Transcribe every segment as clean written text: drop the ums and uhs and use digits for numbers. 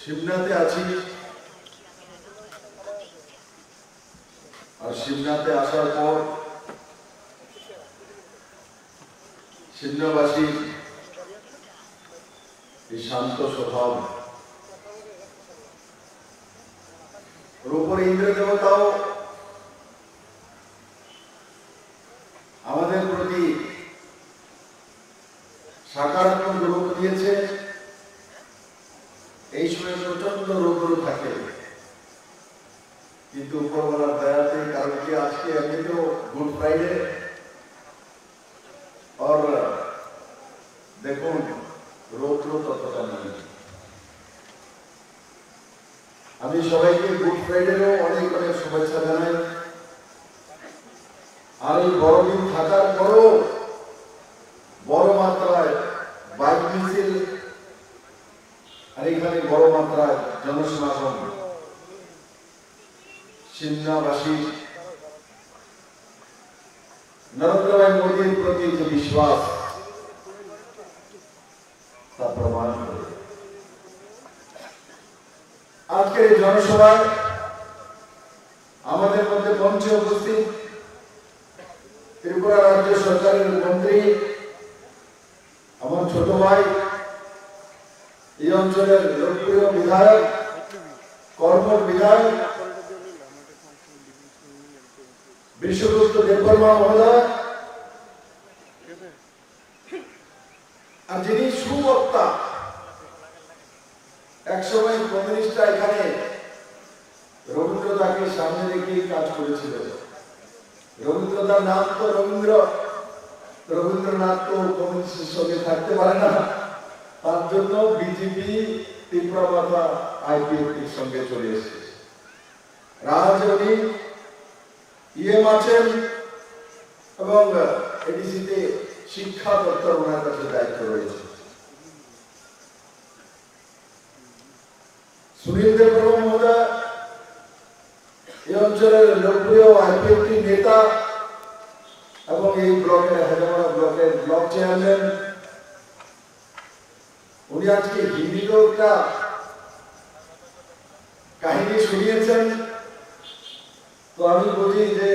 শিবনাথে আছি আর শিবনাথে আসার পর সিন্নবাসী এই শান্ত স্বভাব ওর উপরে ইন্দ্র দেবতাও আমাদের প্রতি সাকারাত্মক রূপ দিয়েছে। এই সময় প্রচন্ড রৌদ্র থাকে, কিন্তু উপরওয়ালার দয়াতে, কারণ কি আজকে এমনিতেও গুড ফ্রাইডে, আর দেখুন রৌদ্র ততটা নেই। আমি সবাইকে গুড ফ্রাইডেরও অনেক অনেক শুভেচ্ছা জানাই। আর এই বড়দিন থাকার পরও বড় মাত্রায় বাইক মিছিল আর এখানে বড় মাত্রায় জনসমাগম, সিন্নাবাসী নরেন্দ্র ভাই মোদীর প্রতি যে বিশ্বাস তা প্রমাণ করে। আজকের এই জনসভায় আমাদের মধ্যে মঞ্চে উপস্থিত ত্রিপুরা রাজ্য সরকারের মন্ত্রী, আমার ছোট ভাই, এই অঞ্চলের লোকপ্রিয় বিধায়ক, কর্মঠ বিধায়ক বিশ্বগুপ্ত দেববর্মা মহোদয়, আর যিনি সুবক্তা, একসময় কমিউনিস্টরা এখানে রবীন্দ্রনাথকে সামনে রেখে কাজ করেছিল। রবীন্দ্রনাথ নাম তো রবীন্দ্রনাথ তো কমিউনিস্টের সঙ্গে থাকতে পারে না, তার জন্য বিজেপি ত্রিপুরা বাধা আইপিএফটির সঙ্গে চলে এসেছে। রাজনী ইএম আছেন এবং এডিসিতে শিক্ষা দপ্তর ওনার কাছে দায়িত্ব রয়েছে। সুনীল দেববর্মা মহোদয় এই অঞ্চলের লোকপ্রিয় আইপিএফটি নেতা এবং এই ব্লকের হাজারা ব্লকের ব্লক চেয়ারম্যান। উনি আজকে হিন্দিতেও একটা কাহিনী শুনিয়েছেন। তো আমি বলি যে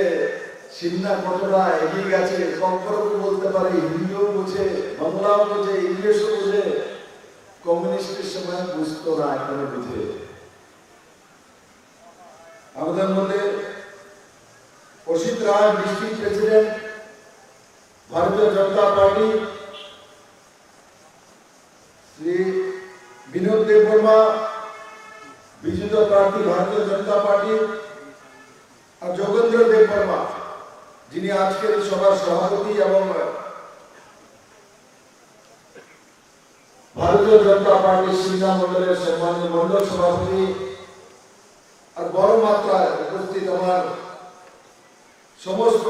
সিমনা কতটা এগিয়ে গেছে, কম্পরও বলতে পারে, হিন্দিও বোঝে, বাংলাও বোঝে, ইংলিশও বোঝে। কমিউনিস্টের সময় বুঝতো না, এখনো বুঝে। আমাদের মধ্যে অসিত রায় ডিস্ট্রিক্ট প্রেসিডেন্ট, ভারতীয় জনতা পার্টি, শ্রী বিনোদ দেববর্মা বিজেপি প্রার্থী ভারতীয় জনতা পার্টি, আর যোগেন্দ্র দেববর্মা যিনি আজকের সভার সভাপতি এবং ভারতীয় জনতা পার্টির সিংহা মন্ডলের সম্মানীয় মন্ডল সভাপতি, আর বড় মাত্রায় উপস্থিত আমার সমস্ত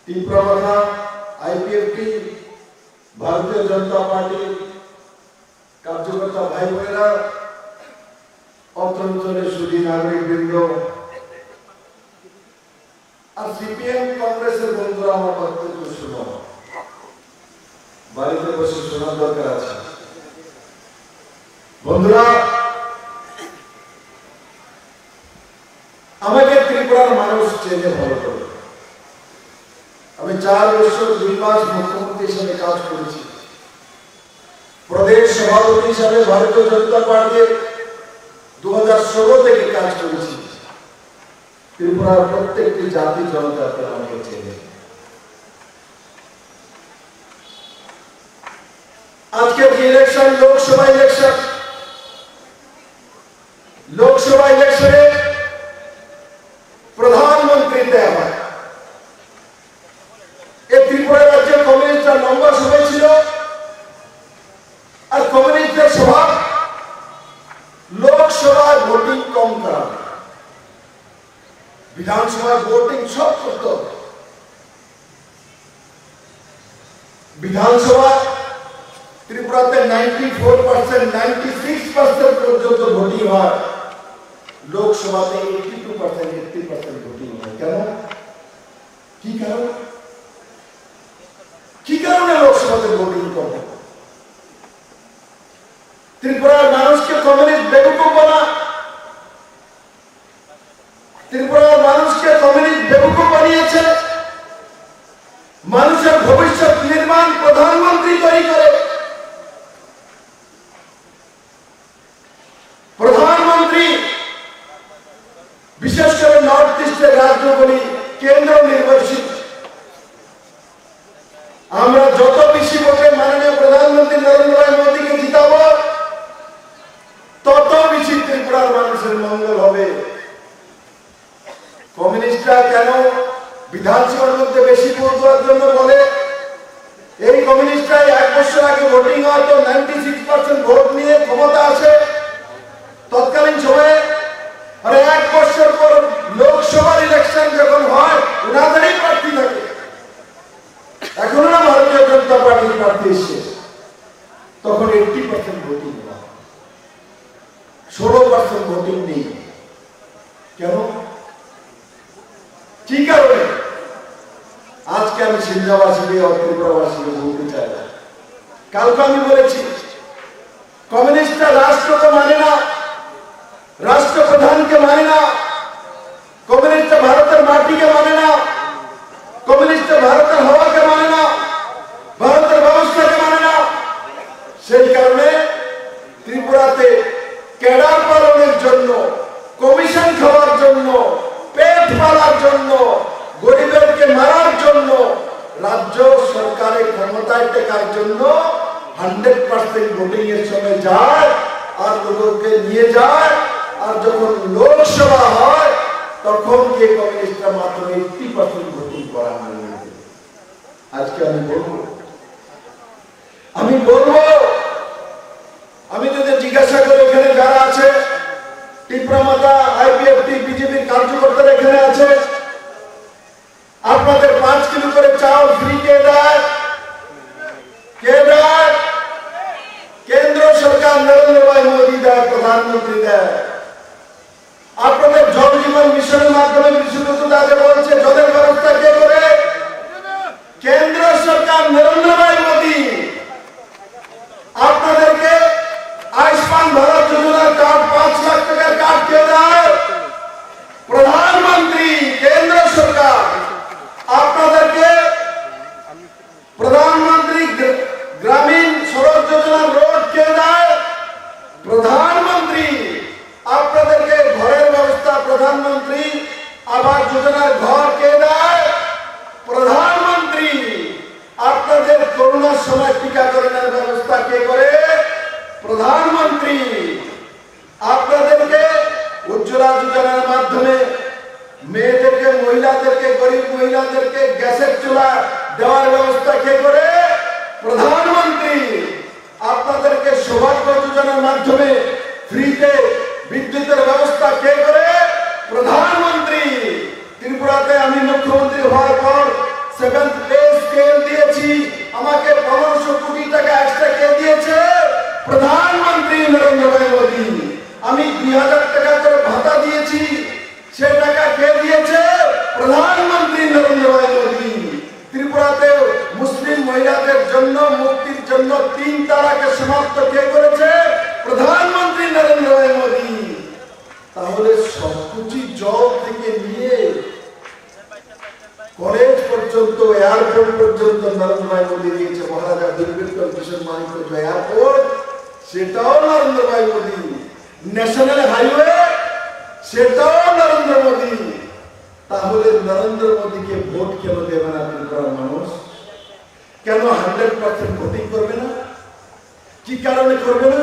ত্রিপুরা বাধা আইপিএফটি ভারতীয় জনতা পার্টির কার্যকর্তা ভাই বোনেরা, অত্র অঞ্চলের সুধী নাগরিক বৃন্দ, আর সিপিএম কংগ্রেসের বন্ধুরা, আমার বক্তব্য শুনো, বাড়িতে বসে শোনার দরকার আছে। বন্ধুরা, আমাকে ত্রিপুরার মানুষ চেনে ভালো করে। আমি 4 বছর 2 মাস মুখ্যমন্ত্রী হিসেবে কাজ করেছি। প্রদেশ সভাপতি হিসাবে ভারতীয় জনতা পার্টির 2016 থেকে কাজ করেছি। ত্রিপুরার প্রত্যেকটি জাতি জনজাতি আমাকে চেনে। আজকের যে ইলেকশন, লোকসভা ইলেকশনে প্রধানমন্ত্রী দেওয়া হয়। এই ত্রিপুরা রাজ্যে কমিউনিস্টরা লম্বা সময় ছিল, আর কমিউনিস্টদের স্বভাব লোকসভায় ভোটিং কম করা, বিধানসভায় ভোটিং সব করত। বিধানসভা ত্রিপুরাতে 94%, 96% পর্যন্ত ভোটিং হয়। লোকসভাতে 82%, 80% ভোটিং হয়। কেন? কি কারণে লোকসভাতে ভোটিং করে? ত্রিপুরার ত্রিপুরার মানুষকে কমিউনিস্ট বেবুকুফ বানিয়েছে। মানুষের ভবিষ্যৎ নির্মাণ প্রধানমন্ত্রী তৈরি করে। প্রধানমন্ত্রী বিশেষ করে নর্থ ইস্টের রাজ্যগুলি কেন্দ্র নির্ভরশীল। আমরা যত বেশি ভোটে মাননীয় প্রধানমন্ত্রী নরেন্দ্র ভাই মোদীকে জিতাবো, তত বেশি ত্রিপুরার মানুষের মঙ্গল হবে। কমিউনিস্টরা কেন বিধানসভার মধ্যে বেশি ভোট দেওয়ার জন্য বলে? এই কমিউনিস্টরা 1 বছর আগে ভোটিং হয় তো 96% ভোট নিয়ে ক্ষমতা আসে তৎকালীন সময়ে। আর 1 বছর পর লোকসভার ইলেকশন যখন হয় ওনাদেরই প্রার্থী থাকে। এখন না ভারতীয় জনতা পার্টির প্রার্থী এসে তখন 80% ভোটিং হয়, 16% ভোটিং নেই। কেন? কি কারণে? আজকে আমি সিন্ধাবাসীকে ত্রিপুরাবাসীকে বলতে চাই, কালকে আমি বলেছি কমিউনিস্টরা রাষ্ট্রকে মানে না, রাষ্ট্রপ্রধানকে মানে না, কমিউনিস্টরা ভারতের মাটিকে মানে না, কমিউনিস্টরা ভারতের হওয়াকে মানে না, ভারতের ব্যবস্থাকে মানে না। সেই কারণে ত্রিপুরাতে ক্যাডার পালনের জন্য, কমিশন খাওয়ার জন্য, পেট পালার জন্য, গরিবদেরকে মারার জন্য, রাজ্য সরকারের ক্ষমতায় টেকার জন্য 100% ভোটিং এর সময় যায় আর লোককে নিয়ে যায়। আর যখন লোকসভা হয় তখন কে কমিউনিস্টরা মাত্র 80% ভোটিং করা হয়। আজকে আমি বলবো আমি যদি জিজ্ঞাসা করি এখানে যারা আছে ত্রিপুরা মাতা আইপিএফটি বিজেপির কার্যকর্তারা এখানে আছে, আপনাদের 5 কিলো করে চাল ফ্রি কে দেয়? কে দেয়? কেন্দ্র সরকার নরেন্দ্র ভাই মোদী দেয়, প্রধানমন্ত্রী দেয়। আপনাদের জল জীবন মিশনের মাধ্যমে বিশুদ্ধ আগে বলছে জলের ব্যবস্থা কে করে? কেন্দ্র সরকার নরেন্দ্র ভাই মোদী। আপনাদেরকে আয়ুষ্মান ভারত যোজনার কার্ড 5 লাখ টাকার কার্ড কে দেয়? প্রধানমন্ত্রী, কেন্দ্র সরকার। আপনাদেরকে প্রধানমন্ত্রী গ্রামীণ সড়ক যোজনার রোড কে দেয়? প্রধানমন্ত্রী। আপনাদেরকে ঘরের ব্যবস্থা প্রধানমন্ত্রী আবাস যোজনার ঘর কে দেয়? প্রধানমন্ত্রী। আপনাদের করোনার সময় টিকাকরণের ব্যবস্থা কে করে? প্রধানমন্ত্রী। আপনাদেরকে উজ্জ্বলা যোজনার মাধ্যমে মেয়েদেরকে, মহিলাদেরকে, গরিব মহিলাদেরকে গ্যাসের চুলা দেওয়ার ব্যবস্থা কে করে? প্রধানমন্ত্রী। আপনাদেরকে সৌভাগ্য যোজনার মাধ্যমে ফ্রিতে বিদ্যুতের ব্যবস্থা কে করে? প্রধানমন্ত্রী। ত্রিপুরাতে আমি মুখ্যমন্ত্রী হওয়ার পর 7th পে স্কেল দিয়েছি, আমাকে 1500 কোটি টাকা এক্সট্রা কে দিয়েছে? প্রধানমন্ত্রী নরেন্দ্র ভাই মোদী। আমি 2000 টাকা করে ভাতা দিয়েছি, সে টাকা কে দিয়েছে? প্রধানমন্ত্রী নরেন্দ্র ভাই মোদী। ত্রিপুরাতে মুসলিম মহিলাদের জন্য মুক্তির জন্য 3 তালাকে সমাপ্ত কে করেছে? প্রধানমন্ত্রী নরেন্দ্র ভাই মোদী। তাহলে সবকিছু জল থেকে নিয়ে কলেজ পর্যন্ত, এয়ারপোর্ট পর্যন্ত নরেন্দ্র ভাই মোদী দিয়েছে। মহারাজা দুর্গাপুর কিশোর মানিক এয়ারপোর্ট, সেটাও নরেন্দ্র ভাই মোদী। ন্যাশনাল হাইওয়ে, সেটাও নরেন্দ্র মোদী। তাহলে নরেন্দ্র মোদীকে ভোট কেন দেবে না ত্রিপুরার মানুষ? কেন 100% ভোটিং করবে না? কি কারণে করবে না?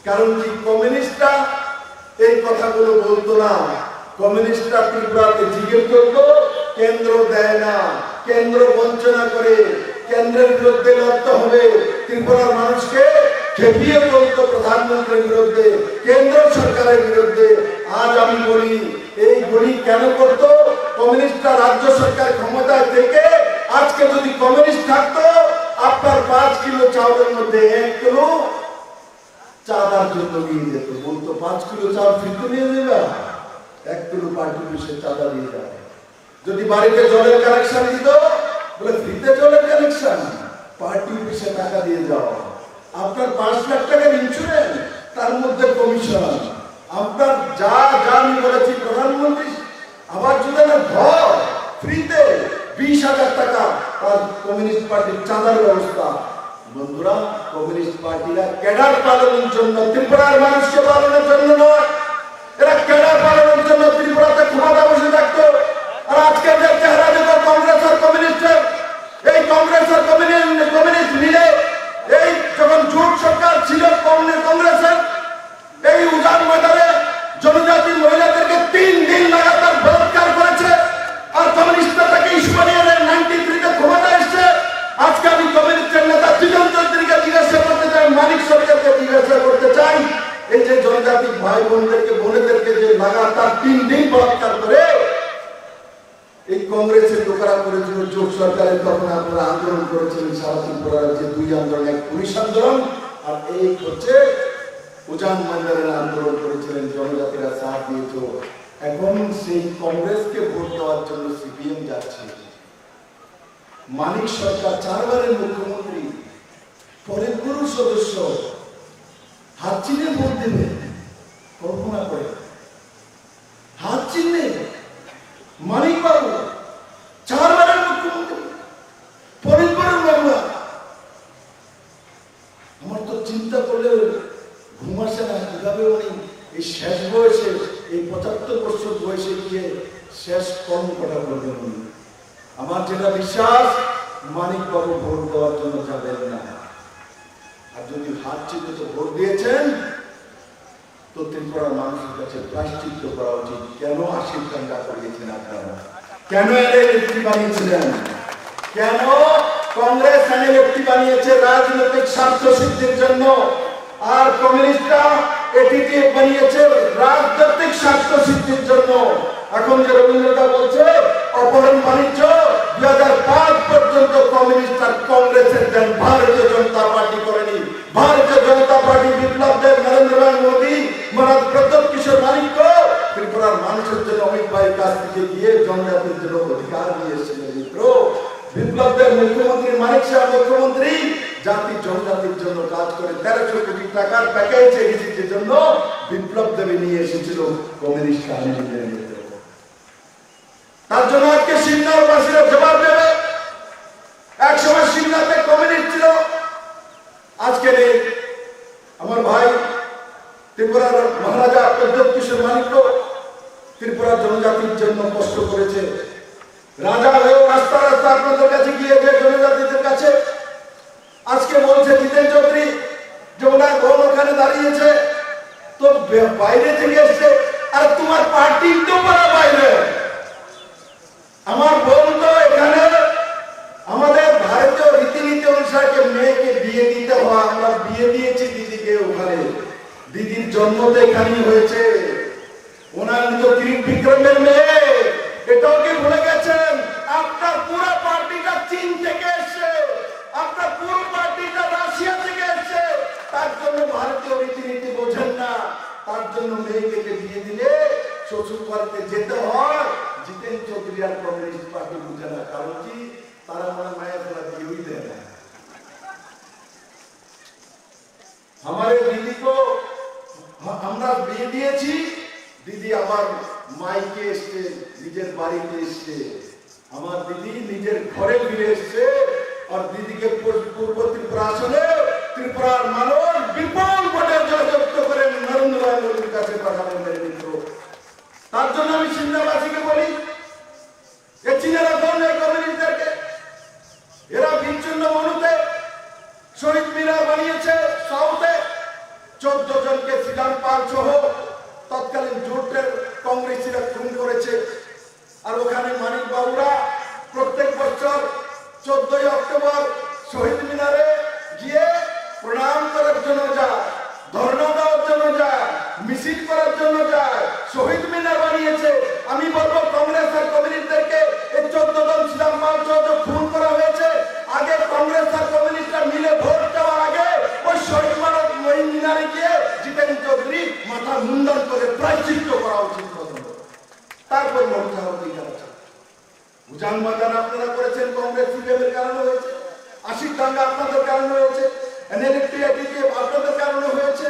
কারণ কি কমিউনিস্টরা এই কথাগুলো বলতো না। কমিউনিস্টরা ত্রিপুরাতে জিজ্ঞেস করতো, কেন্দ্র দেয় না, কেন্দ্র বঞ্চনা করে, কেন্দ্রের বিরুদ্ধে লড়তে হবে। ত্রিপুরার মানুষকে খেপিয়ে বলতো প্রধানমন্ত্রীর বিরুদ্ধে, কেন্দ্র সরকারের বিরুদ্ধে। আজ আমি বলি এই গুলি কেন করতো? কমিউনিস্টরা রাজ্য সরকার ক্ষমতায় থেকে আজকে যদি কমিউনিস্ট থাকতো, আপনার 5 কিলো চাউলের মধ্যে 1 কিলো চাঁদার জন্য নিয়ে যেত। বলতো 5 কিলো চাল ফিরতে নিয়ে যাবে, 1 কিলো পার্টি অফিসে চাঁদা দিয়ে যাবে। যদি বাড়িতে জলের কানেকশন দিত, বলে ফ্রিতে জলের কানেকশন, পার্টি অফিসে টাকা দিয়ে যাও। আপনার 5 লাখ টাকার ইন্স্যুরেন্স, তার মধ্যে কমিশন। আপনার যা যা আমি বলেছি প্রধান প্রধানমন্ত্রী আবাস যোজনার ঘর ফ্রিতে 20,000 টাকা তার কমিউনিস্ট পার্টির চাঁদার ব্যবস্থা। বন্ধুরা, কমিউনিস্ট পার্টিরা ক্যাডার পালনের জন্য, ত্রিপুরার মানুষকে পালনের জন্য নয়, এরা ক্যাডার পালনের জন্য ত্রিপুরাতে ক্ষমতা বসে থাকতো। আর আজকে যে চেহারা দেখো কংগ্রেস আর কমিউনিস্টের, এই কংগ্রেস আর কমিউনিস্ট মিলে এই যখন জোট সরকার ছিল কংগ্রেসের, এই উজান ময়দানে জনজাতি মহিলাদেরকে 3 দিন লাগাতার বলাৎকার করেছে। আর কমিউনিস্টরা তাকে ইস্যু বানিয়ে 93-তে ক্ষমতা এসছে। আজকে আমি কমিউনিস্টের নেতা জিতেন চৌধুরীকে জিজ্ঞাসা করতে চাই, মানিক সরকারকে জিজ্ঞাসা করতে চাই, এই যে জনজাতি ভাই বোনেদেরকে যে লাগাতার 3 দিন বলাৎকার করে এই কংগ্রেসের লোকেরা করেছিল জোট সরকারের, তখন আপনারা আন্দোলন করেছিলেন সারা ত্রিপুরার যে 2 আন্দোলন, এক পুলিশ আন্দোলন আর এই হচ্ছে উজান ময়দানের আন্দোলন করেছিলেন, জনজাতিরা সাথ দিয়েছিল। এখন সেই কংগ্রেসকে ভোট দেওয়ার জন্য সিপিএম যাচ্ছে। মানিক সরকার 4 বারের মুখ্যমন্ত্রী, পরে পুরো সদস্য, হাত চিহ্নে ভোট দেবে। কল্পনা করে, হাত চিহ্নে মানিক বাবু 4 বারের মুখ্যমন্ত্রী, ফরিদপুরের মেম্বার। আমার তো চিন্তা করলে ঘুম আসে না, কিভাবে উনি এই শেষ বয়সে, এই 75 বছর বয়সে গিয়ে শেষ কর্ম করা করবেন উনি। আমার যেটা বিশ্বাস, মানিক বাবু ভোট দেওয়ার জন্য যাবেন না। আর যদি হাত চিহ্নে তো ভোট দিয়েছেন, তো ত্রিপুরার মানুষের কাছে প্রায়শ্চিত্ত করা উচিত। কেন আশির কাণ্ডা করিয়েছেন আপনারা? কেন এনে ব্যক্তি বানিয়েছিলেন? কেন কংগ্রেস এনে ব্যক্তি বানিয়েছে রাজনৈতিক স্বার্থ সিদ্ধির জন্য, আর কমিউনিস্টরা এটিকে বানিয়েছে রাজনৈতিক স্বার্থ সিদ্ধির জন্য। এখন যে রবীন্দ্রদা বলছে অপহরণ বাণিজ্য 2005 পর্যন্ত কমিউনিস্ট আর কংগ্রেসের দেন, ভারতীয় জনতা পার্টি করেনি। ভারতীয় জনতা পার্টি বিপ্লব দেব, নরেন্দ্র ভাই মোদী, মহারাজ প্রতাপ কিশোর মানিক্য ত্রিপুরার মানুষের জন্য অমিত ভাইয়ের কাছ থেকে গিয়ে জনজাতির জন্য অধিকার নিয়ে এসেছিলেন। মিত্র, বিপ্লব দেব মুখ্যমন্ত্রী, মানিক শাহ মুখ্যমন্ত্রী, জাতি জনজাতির জন্য কাজ করে 1300 কোটি টাকার প্যাকেজ এডিসির জন্য বিপ্লব দেবে নিয়ে এসেছিল কমিউনিস্ট রাজনীতির মধ্যে। তার জন্য আজকে সিন্নাবাসীরা জবাব দেবে। একসময় সিন্নাতে কমিউনিস্ট ছিল, আজকে নেই। আমার ভাই ত্রিপুরার মহারাজা প্রদ্যোৎ কিশোর মানিক্য ত্রিপুরার জনজাতির জন্য কষ্ট করেছে। রাজা হয়েও রাস্তা রাস্তা আপনাদের কাছে গিয়ে যে জনজাতিদের কাছে আজকে বলছে জিতেন চৌধুরী যে ওনার বোন ওখানে দাঁড়িয়েছে, তো বাইরে থেকে এসছে, আর তোমার পার্টির তো বাইরে। আমার বোন তো এখানে আমাদের ভারতীয় রীতিনীতি অনুসারে মেয়েকে বিয়ে দিতে হয়, আমরা বিয়ে দিয়েছি দিদিকে ওখানে, দিদির জন্ম তো এখানেই হয়েছে। ওনার তো ত্রিবিক্রমের মেয়ে, এটাও কি ভুলে গেছেন? আপনার পুরো পার্টিটা চীন থেকে এসছে, আপনার পুরো পার্টিটা রাশিয়া থেকে এসছে। তার জন্য ভারতীয় রীতিনীতি বোঝেন না, তার জন্য মেয়েকে বিয়ে দিলে শ্বশুর বাড়িতে যেতে হয়। জিতেন চৌধুরী আর কমিউনিস্ট পার্টি বুঝে না, কারণ কি তারা আমার মায়ের ফেলা বিয়েই দেয় না। আমার দিদি তো আমরা বিয়ে দিয়েছি, দিদি আমার মাইকে এসছে, নিজের বাড়িতে এসছে, আমার দিদি নিজের ঘরে ফিরে এসছে। আর দিদিকে পূর্ব ত্রিপুরা আসলে ত্রিপুরার মানুষ বিপুল ভোটে জয়যুক্ত করে নরেন্দ্র ভাই মোদীর কাছে পাঠাবেন মেরে মিত্র। তার জন্য আমি সিন্নাবাসীকে বলি, এ চীনেরা ধরুন এই কমিউনিস্টদেরকে, এরা বিচ্ছিন্ন মনুতে শহীদ মিনার বানিয়েছে সাউথে, 14 জনকে শ্রীরাম পাল সহ তৎকালীন জোটের কংগ্রেসীরা খুন করেছে। আর ওখানে মানিক বাবুরা প্রত্যেক বছর 14ই অক্টোবর শহীদ মিনারে গিয়ে প্রণাম করার জন্য যায়, ধর্ণা দেওয়ার জন্য যায়, মিছিল করার জন্য যায়, শহীদ মিনার বানিয়েছে। আমি বলবো কংগ্রেস আর কমিউনিস্টদেরকে এই 14 জন শ্রীরাম পাল সহ খুন করা হয়েছে, আগে কংগ্রেস আর কমিউনিস্টরা মিলে ভোট দেওয়ার আগে ওই শহীদ মিনারে গিয়ে জিতেন চৌধুরী মাথা মুন্ডন করে প্রায়শ্চিত্ত করা উচিত। তারপর মমতা অধিকার আছে। উজান ময়দান আপনারা করেছেন কংগ্রেস সিপিএমের কারণে হয়েছে, আশির দাঙ্গা আপনাদের কারণে হয়েছে, এনএলএফটি আপনাদের কারণে হয়েছে,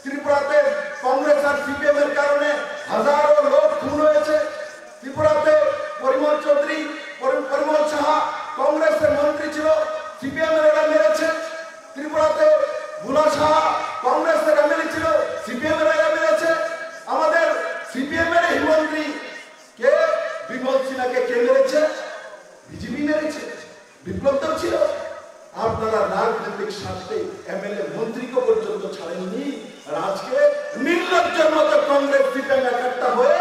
ত্রিপুরাতে কংগ্রেস আর সিপিএমের কারণে হাজারো লোক খুন হয়েছে। সিনহাকে কে মেরেছে? বিজেপি মেরেছে। বিপ্লব তো ছিল। আপনারা রাজনৈতিক স্বার্থে এমএলএ মন্ত্রীকে পর্যন্ত ছাড়েননি, আর আজকে নির্লজ্জের মতো কংগ্রেস সিপিএম একটা হয়ে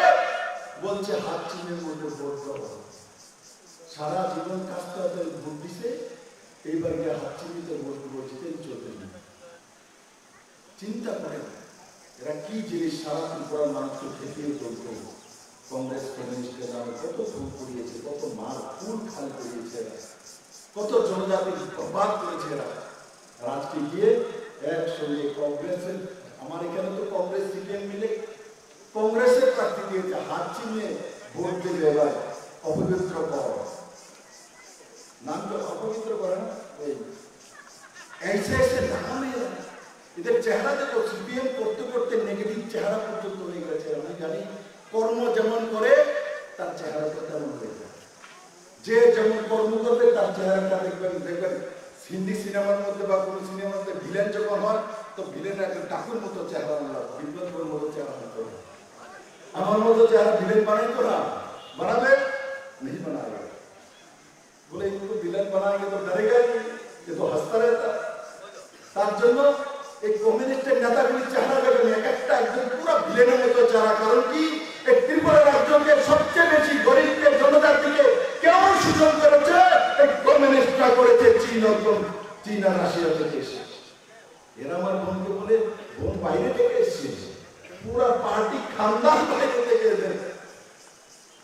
বলছে হাত চিহ্নের মধ্যে ভোট দেবো। সারা জীবন কাজটা ভোট দিছে, এইবার গিয়ে হাত চিহ্নিতে ভোট দেবো, জিতেই চলবে না। চিন্তা করেন এরা কি জিনিস, সারা ত্রিপুরার মানুষকে খেপিয়ে চলতো। কংগ্রেস কমিউনিস্টের নামে কত ফুল করিয়েছে, কত মার ফুল খাল করিয়েছে, কত জনজাতির প্রবাদ করেছে এরা। আর আজকে গিয়ে একসঙ্গে কংগ্রেসের, আমার এখানে তো কংগ্রেস সিপিএম মিলে কংগ্রেসের প্রার্থী দিয়েছে, হাত চিহ্নে ভোট দিলে এবার অপবিত্র কর, নামটা অপবিত্র করে না। ऐसे नाम है এদের চেহারা দেখো, সিপিএম করতে করতে নেগেটিভ চেহারা পর্যন্ত হয়ে গেছে। আমি জানি কর্ম যেমন করে তার চেহারাটা তেমন হয়ে যায়। যে যেমন কর্ম করবে তার চেহারাটা দেখবেন হিন্দি সিনেমার মধ্যে বা কোনো সিনেমার মধ্যে ভিলেন যখন হয় তো ভিলেন একটা ডাকুর মতো চেহারা, বিপ্লবের মতো চেহারা হতো। আমার মতো চেহারা ভিলেন বানাই তো না, বানাবে नहीं बनाएगा, बोले इनको विलन बनाएंगे तो डरेगा ही, ये तो हंसता रहता। তার জন্য এই কমিউনিস্টের নেতাগুলির চেহারা দেখবেন এক একটা একদম পুরো ভিলেনের মতো চেহারা। কারণ কি, এই ত্রিপুরা রাজ্যকে সবচেয়ে বেশি গরিবকে জনজাতিকে কেমন শোষণ করেছে এই কমিউনিস্টরা করেছে। চীন আর রাশিয়া থেকে এসে এরা আমার বোনকে বলে বোন বাইরে থেকে এসছে, পুরা পার্টি খানদান বাইরে থেকে এসে,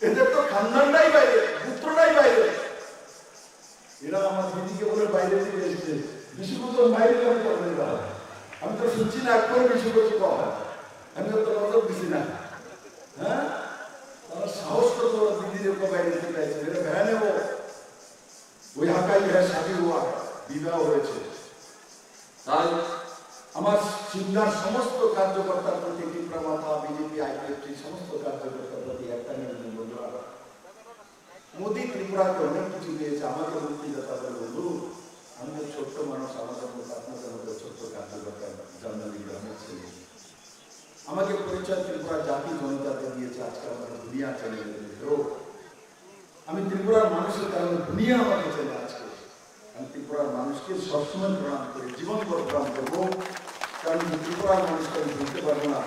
এদের তো খানদানটাই বাইরে, পুত্রটাই বাইরে। এরা আমার দিদিকে বলে বাইরে থেকে এসছে, বিশ্বভূষণ বাইরে কেমন করবে? আমি তো শুনছি না এখন বিশ্বভূষণ কখন, আমি তো নজর দিছি না। হ্যাঁ, তারা সাহস করতো দিদিদের বাইরে যেতে চাইছে, এটা ভেড়া নেব। ওই হাকাই ভেড়া শাদী হওয়া, বিবাহ হয়েছে। তাই আমার সিন্ধার সমস্ত কার্যকর্তার প্রতি, ত্রিপুরা মাথা, বিজেপি, আইপিএফটি সমস্ত কার্যকর্তার প্রতি একটা নিবেদন, বন্ধুরা, মোদী ত্রিপুরাকে অনেক কিছু দিয়েছে, আমাকে মুক্তিদাতা বলে বন্ধু, আমি তো ছোট্ট মানুষ, আমাদের মতো আপনাদের মতো ছোট্ট কার্যকর্তা জার্নালি গ্রামের ছেলে, আমাকে পরিচয় ত্রিপুরা জাতি জনজাতি দিয়েছে। আজকে আমাদের দুনিয়া চলে গেল, আমি ত্রিপুরার মানুষের কারণে দুনিয়া আমাকে চলে। আজকে আমি ত্রিপুরার মানুষকে সবসময় প্রণাম করি, জীবনভর প্রণাম করবো, কারণ ত্রিপুরার মানুষকে আমি বলতে পারবো না।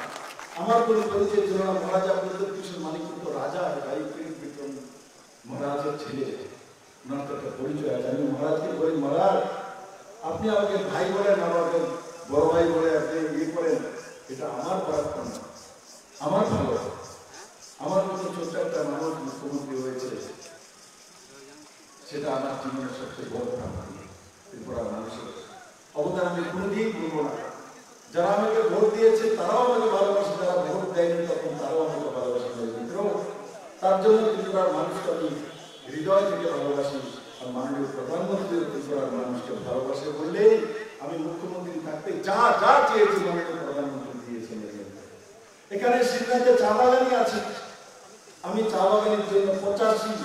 আমার কোনো পরিচয় ছিল না। মহারাজা প্রদীপ কিশোর মানিক কিন্তু রাজা, বিক্রম মহারাজের ছেলে, ওনার তো একটা পরিচয় আছে। আমি মহারাজকে বলি, মহারাজ আপনি আমাকে ভাই বলেন, আমাকে বড় ভাই বলে আপনি ইয়ে করেন, এটা আমার পরাক্রম না, আমার ভালো। আমার মতো ছোট্ট একটা মানুষ মুখ্যমন্ত্রী হয়েছে, সেটা আমার জীবনের সবচেয়ে বড় প্রাপ্তি। ত্রিপুরার মানুষের অবদান আমি কোনোদিন বলবো না। যারা আমাকে ভোট দিয়েছে তারাও আমাকে ভালোবাসে, যারা ভোট দেয়নি তখন তারাও আমাকে ভালোবাসে। তার জন্য ত্রিপুরার মানুষকে আমি হৃদয় থেকে ভালোবাসি। আর মাননীয় প্রধানমন্ত্রী ত্রিপুরার মানুষকে ভালোবাসে বললে আমি মুখ্যমন্ত্রী থাকতে যা যা চেয়েছি মাননীয় প্রধানমন্ত্রী দিয়েছেন। এখানে সিন্নাতে চা বাগানই আছে, আমি চা বাগানের জন্য 85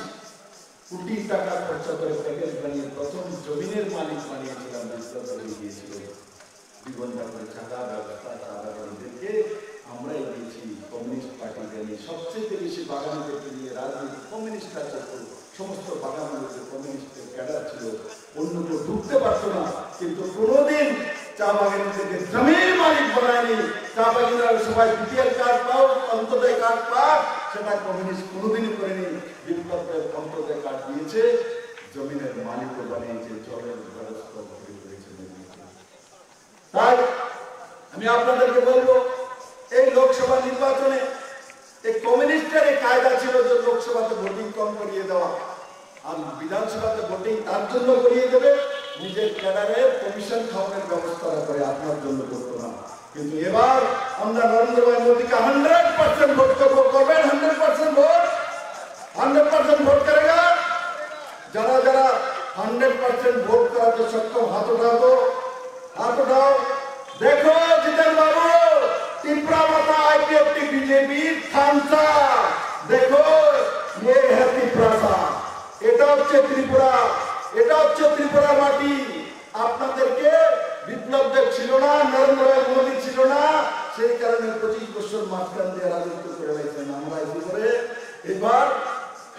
কোটি টাকা খরচা করে প্যাকেজ বানিয়ে প্রথম জমিনের মালিক বানিয়েছিলাম। দিয়েছিল জীবনটা করে চাঁদা ব্যবস্থা, চা বাগানদেরকে আমরাই দিয়েছি। কমিউনিস্ট পার্টি দেয়নি, সবচেয়ে বেশি বাগানদেরকে নিয়ে রাজনীতি কমিউনিস্টরা চলতো। সমস্ত বাগানগুলোতে কমিউনিস্টের ক্যাডার ছিল, অন্য কেউ ঢুকতে পারতো না। কিন্তু কোনোদিন চা বাগান থেকে জমির মালিক বানায়নি। চা বাগানেরা সবাই বিপিএল কার্ড পাও, অন্তোদয় কার্ড পাও, সেটা কমিউনিস্ট কোনোদিনই করেনি। বিপ্লবের অন্তোদয় কার্ড দিয়েছে, জমিনের মালিকও বানিয়েছে, জলের ব্যবস্থা করে করেছে। তাই আমি আপনাদেরকে বলবো, এই লোকসভা নির্বাচনে এই কমিউনিস্টের এই কায়দা ছিল যে লোকসভাতে ভোটিং কম করিয়ে দেওয়া, আর বিধানসভাতে ভোটিং তার জন্য করিয়ে দেবে, নিজের ক্যাডারের কমিশন খাওয়ানোর ব্যবস্থা করে, আপনার জন্য করতো না। কিন্তু এবার আমরা নরেন্দ্র ভাই মোদীকে 100% ভোট করবেন। 100% ভোট, 100% ভোট করেगा। যারা যারা 100% ভোট করাতে সক্ষম হাত উঠাও, তো हाथ उठाओ। देखो जितन बाबू, त्रिपुरा माता आईपीएफटी बीजेपी थामसा, देखो ये है त्रिपुरा, এটা হচ্ছে ত্রিপুরা, এটা হচ্ছে ত্রিপুরা মাটি। আপনাদেরকে বিপ্লবদের ছিল না, নরেন্দ্র মোদী ছিল না, সেই কারণে 25 বছর মাঝখান দিয়ে রাজত্ব করে রয়েছেন। আমরা এবার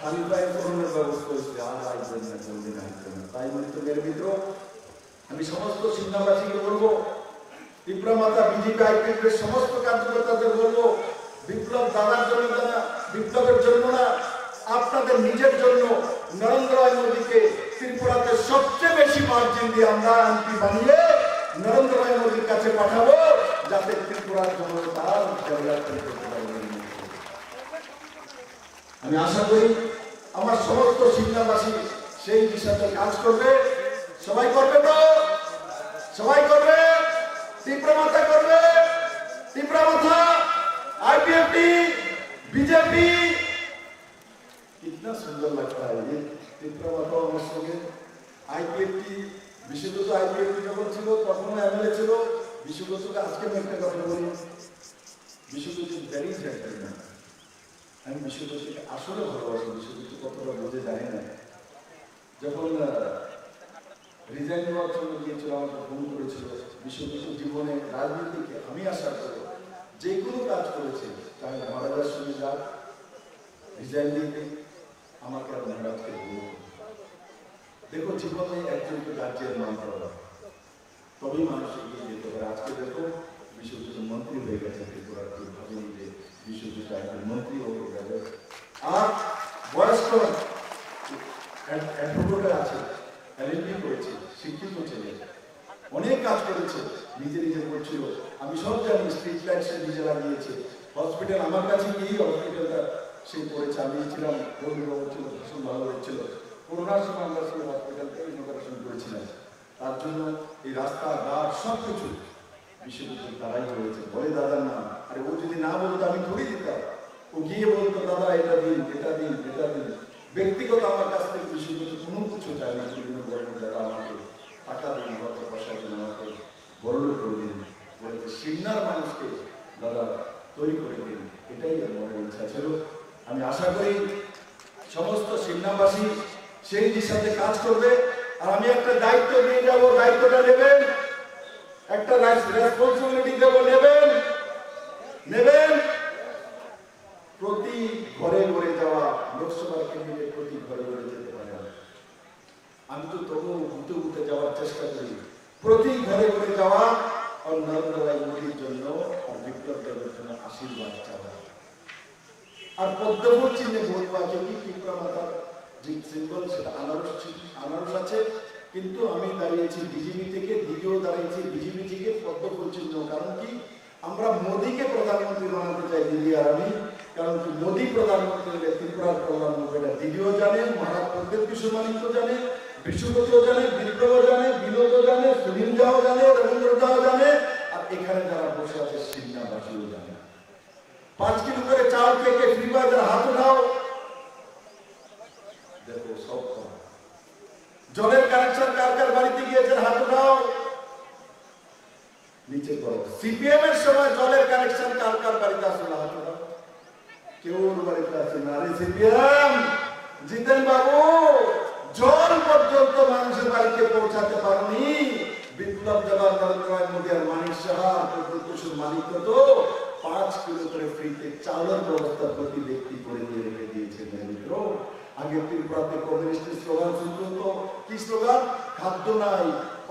খালিফায়করণের ব্যবস্থা হয়েছে, আর আসবেন না, কোনদিন আসবেন না। তাই মেরে মিত্র, আমি সমস্ত সিংহাবাসীকে বলবো, ত্রিপুরা মাতা বিজেপি আইপিএফের সমস্ত কার্যকর্তাদের বলবো, বিপ্লব দাদার জন্য না, বিপ্লবের জন্য না, আপনাদের নিজের জন্য নরেন্দ্র মোদীকে ত্রিপুরাতে সবচেয়ে বেশি মার্জিন দিয়ে আমরা এমপি বানিয়ে নরেন্দ্র মোদীর কাছে পাঠাবো, যাতে ত্রিপুরার জন্য তার ডেভেলপমেন্ট করতে পারবেন। আমি আশা করি আমার সমস্ত সিংহাবাসী সেই দিশাতে কাজ করবে। সবাই করবে তো? সবাই করবে? ত্রিপুরা মাতা করবে? ত্রিপুরা মাতা, आईपीएफटी, बीजेपी, कितना सुंदर लगता है ये ত্রিপুরা মাতা আমার সঙ্গে। आईपीएफटी বিশ্বগত आईपीएफटी যখন ছিল তখন এমএলএ ছিল। বিশ্বগতকে আজকে আমি একটা কথা বলি, বিশ্বগত ভেরি জেন্টলম্যান। আমি বিশ্বগতকে আসলে ভালোবাসি। বিশ্বগত কতটা বোঝে জানি না। যখন রিজাইন নেওয়ার জন্য গিয়েছিল, আমাকে ফোন করেছিল। বিশ্বগত জীবনে রাজনীতিকে আমি আশা করি যে কোনো কাজ করেছে, তাই মহারাজার সঙ্গে যাক, রিজাইন দিতে আমাকে আর মহারাজকে বলবো। দেখো, জীবনে একজনকে রাজ্যের মান করা, তবেই মানুষ এগিয়ে যেতে পারে। আজকে দেখো, বিশ্বজিৎ মন্ত্রী হয়ে গেছে ত্রিপুরার, কেউ ভাবেনি যে বিশ্বজিৎ একজন মন্ত্রী হয়ে যাবে। আর বয়স্ক অ্যাডভোকেট আছে, এলএলবি করেছে, শিক্ষিত ছেলে, অনেক কাজ করেছে। নিজে নিজে বলছিল, আমি সব জানি, স্ট্রিট লাইট সে নিজে লাগিয়েছে। হসপিটাল আমার কাছে গিয়ে হসপিটালটা সে করেছে। আমি ছিলাম, বন্ধুরা বলছিল ভীষণ ভালো হচ্ছিল। করোনার সময় আমরা সেই হসপিটালকে ইনোগ্রেশন করেছিলাম। তার জন্য এই রাস্তা ঘাট সব কিছু বিশ্ববিদ্যালয় তারাই হয়েছে। বলে দাদার নাম, আরে ও যদি না বলতো আমি ধরে দিতাম। ও গিয়ে বলতো, দাদা এটা দিন, এটা দিন, এটা দিন। ব্যক্তিগত আমার কাছ থেকে বিশ্ববিদ্যালয় কোনো কিছু চায় না। বিভিন্ন বলেন, দাদা আমাকে টাকা দিন, অর্থ পয়সা দিন, আমাকে বড়লোক করে দিন। বলেছে সিন্নার মানুষকে দাদা তৈরি করে দিন, এটাই আমার ইচ্ছা ছিল। আমি আশা করি সমস্ত সিন্নাবাসী সেই দিশাতে কাজ করবে। আর আমি একটা দায়িত্ব দিয়ে যাব, দায়িত্বটা নেবেন, একটা রেসপন্সিবিলিটি দেব, নেবেন। প্রতি ঘরে ঘরে যাওয়া, লোকসভার কেন্দ্রে প্রতি ঘরে ঘরে যেতে পারে। আমি তো তবু ঘুরতে ঘুরতে যাওয়ার চেষ্টা করি, প্রতি ঘরে ঘরে যাওয়া, আর নরেন্দ্র মোদীর জন্য আর বিপ্লব দেবের জন্য আশীর্বাদ চাওয়া। আর পদ্মফুল চিহ্নে ভোট পাওয়া, কেউ কি ত্রিপুরা মাতার যে সিম্বল সেটা আনারস আছে, কিন্তু আমি দাঁড়িয়েছি বিজেপি থেকে, দিদিও দাঁড়িয়েছি বিজেপি থেকে পদ্মফুল চিহ্ন। কারণ কি, আমরা মোদীকে প্রধানমন্ত্রী বানাতে চাই, দিদি আর আমি। কারণ কি, মোদী প্রধানমন্ত্রী হলে ত্রিপুরার প্রধানমন্ত্রী এটা দিদিও জানে, মহারাজ প্রদ্যোৎ কিশোর মানিক্য জানে, বিশ্বগতও জানে, বিপ্লবও জানে, বিনোদও জানে, সুনীল ঝাও জানে, রবীন্দ্র ঝাও জানে, আর এখানে যারা বসে আছে সিন্নাবাসীও জানে। 5 কিলো করে চাল থেকে ফ্রি বাজার হাত উঠাও, দেখো সব জলের কানেকশন কার কার বাড়িতে গিয়েছে, হাত উঠাও, নিচে করো। সিপিএম এর সময় জলের কানেকশন কার কার বাড়িতে আসে, হাত উঠাও। কেউ বাড়িতে আসে না। আরে সিপিএম জিতেন বাবু, জল পর্যন্ত মানুষের বাড়িতে পৌঁছাতে পারেনি। বিপ্লব দেবার নরেন্দ্র মোদী আর মানিক সাহা, প্রদ্যোৎ কিশোর মানিক্য তো 5 কিলো করে ফ্রিতে চালের ব্যবস্থা প্রতি ব্যক্তি করে দিয়ে রেখে দিয়েছে। মিত্র, আগে ত্রিপুরাতে কমিউনিস্টের স্লোগান শুনতো তো, কি স্লোগান? খাদ্য নাই,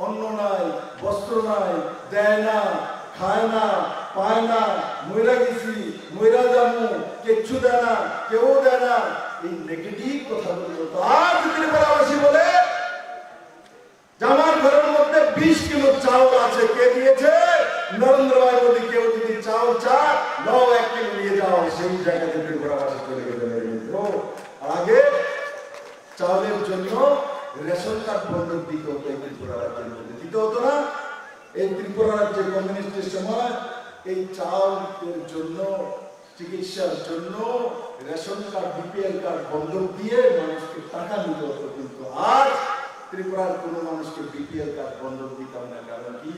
অন্ন নাই, বস্ত্র নাই, দেয় না, খায় না, পায় না, মইরা গেছি, মইরা যাবো, কিচ্ছু দেয় না, কেউ দেয় না, এই নেগেটিভ কথা বলতো। আজ ত্রিপুরাবাসী বলে আমার ঘরের মধ্যে 20 কিলো চাউল আছে, কে দিয়েছে? নরেন্দ্র মোদী। কেউ যদি চাউল চায়, নাও 1 কিলো নিয়ে যাও, সেই জায়গাতে ত্রিপুরাবাসী চলে গেছে। মিত্র, আগে চাউলের জন্য রেশন কার্ড বন্ধক দিতে হতো, এই ত্রিপুরা রাজ্যের মধ্যে দিতে হতো না। এই ত্রিপুরা রাজ্যে কমিউনিস্টের সময় এই চাউলের জন্য, চিকিৎসার জন্য রেশন কার্ড, বিপিএল কার্ড বন্ধক দিয়ে মানুষকে টাকা নিতে হতো। কিন্তু আজ ত্রিপুরার কোনো মানুষকে বিপিএল কার্ড বন্ধক দিতাম না। কারণ কি,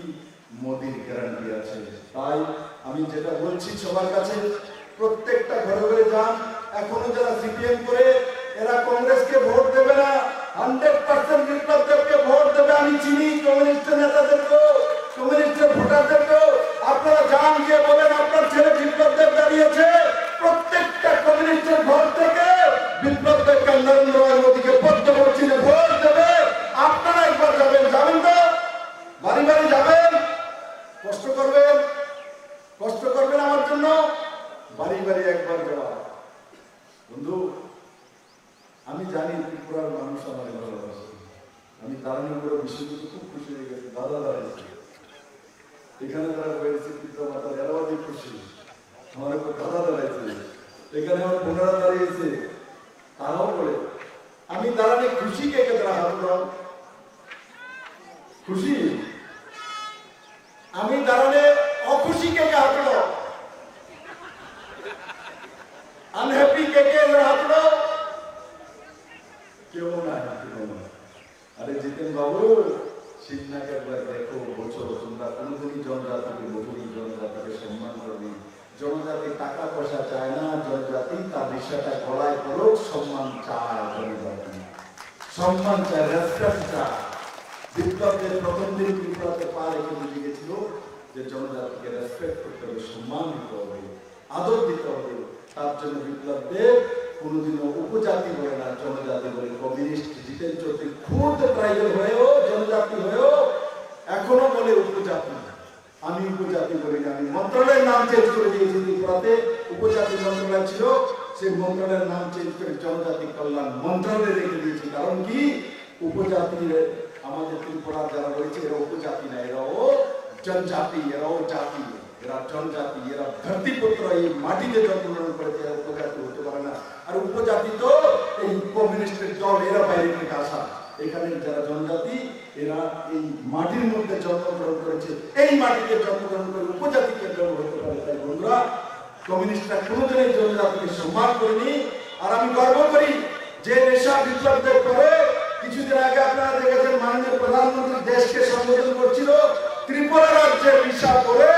মোদীর গ্যারান্টি আছে। তাই আমি যেটা বলছি সবার কাছে, প্রত্যেকটা ঘরে ঘরে যান। এখনো যারা সিপিএম করে, এরা কংগ্রেসকে ভোট দেবে না, 100% বিপ্লব দেবকে ভোট দেবে। আমি চিনি কমিউনিস্টের নেতাদেরকে, কমিউনিস্টের ভোটারদেরকে। আপনারা যান, গিয়ে বলেন আপনার ছেলে বিপ্লব দেব দাঁড়িয়েছে, প্রত্যেকটা কমিউনিস্টের ভোট থেকে বিপ্লব দেবকে জানি ত্রিপুরার মানুষ আমার ভালোবাসে। আমি তারানি করে বিষয়গুলো খুব খুশি হয়ে গেছি। দাদা দাঁড়িয়েছে এখানে, তারা হয়েছে ত্রিপুরা মাতার এরাও যে খুশি, আমার উপর দাদা দাঁড়াইছে এখানে, আমার বোনেরা দাঁড়িয়েছে তারাও বলে আমি দাঁড়ানি খুশি। কে কে তারা হাত দাও খুশি। আমি দাঁড়ানে অখুশি কে কে হাত দাও, আনহ্যাপি কে কে হাত দাও, কেউ না কেউ না। আরে জিতেন বাবু সিন্নাকে একবার দেখো, বছর তোমরা কোনোদিনই জনজাতিকে বলি, জনজাতিকে সম্মান করবি। জনজাতি টাকা পয়সা চায় না, জনজাতি তার বিষয়টা গলায় করো, সম্মান চায়। জনজাতি সম্মান চায়, রেসপেক্ট চায়। বিপ্লবের প্রথম দিন ত্রিপুরাতে পা রেখে বুঝে গেছিল যে জনজাতিকে রেসপেক্ট করতে হবে, সম্মান দিতে হবে, আদর দিতে হবে। তার জন্য বিপ্লবদের কোনোদিনও উপজাতি বলে না, জনজাতি বলে। কমিউনিস্ট জিতেন চৌধুরী খুদ ট্রাইবাল হয়েও, জনজাতি হয়েও এখনো বলে উপজাতি। আমি উপজাতি বলি না, আমি মন্ত্রণালয়ের নাম চেঞ্জ করে দিয়েছি। ত্রিপুরাতে উপজাতি মন্ত্রণালয় ছিল, সেই মন্ত্রণালয়ের নাম চেঞ্জ করে জনজাতি কল্যাণ মন্ত্রণালয়ে রেখে দিয়েছি। কারণ কি, উপজাতির আমাদের ত্রিপুরা যারা রয়েছে এরা উপজাতি না, এরাও জনজাতি, এরাও জাতি, এরা জনজাতি, এরা ধরতিপুত্র, এই মাটিতে জন্মগ্রহণ করেছে, এরা উপজাতি হতে পারে না। আর উপজাতি তো এই কমিউনিস্টের দল, এরা বাইরে থেকে আসা। এখানে যারা জনজাতি এরা এই মাটির মধ্যে জন্মগ্রহণ করেছে, এই মাটিতে জন্মগ্রহণ করে উপজাতিকে জন্ম হতে পারে। তাই বন্ধুরা, কমিউনিস্টরা কোনোদিনই জনজাতিকে সম্মান করেনি। আর আমি গর্ব করি যে নেশা বিপ্লবদের পরে কিছুদিন আগে আপনারা দেখেছেন মাননীয় প্রধানমন্ত্রী দেশকে সম্বোধন করছিল, ত্রিপুরা রাজ্যের ভিসা করে,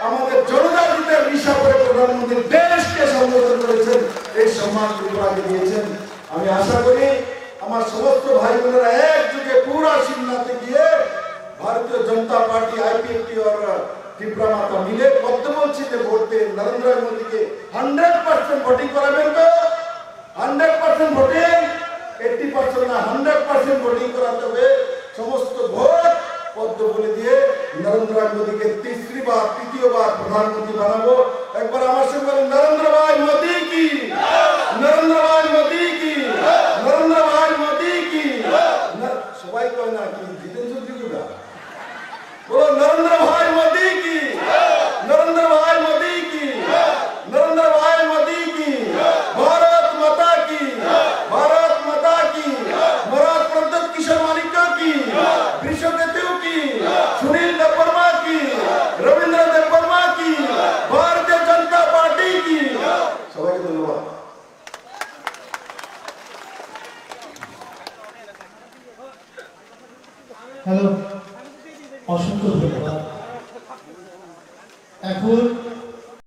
আমাদের জনজাতিদের ভিসা করে প্রধানমন্ত্রী দেশকে সম্বোধন করেছেন। এই সম্মান ত্রিপুরাকে দিয়েছেন। আমি আশা করি আমার সমস্ত ভাই বোনেরা একযোগে পুরা সিমলাতে গিয়ে ভারতীয় জনতা পার্টি, আইপিএফটি और ত্রিপুরা মাতা মিলে পদ্ম বলছি যে ভোট দেন নরেন্দ্র মোদীকে। 100% ভোটিং করাবেন তো, 100% ভোটিং, 80% না 100% ভোটিং করাতে হবে। সমস্ত ভোট পদ্ম বলে দিয়ে নরেন্দ্র মোদীকে তৃতীয়বার প্রধানমন্ত্রী বানাবো। একবার আমার সঙ্গে নরেন্দ্র ভাই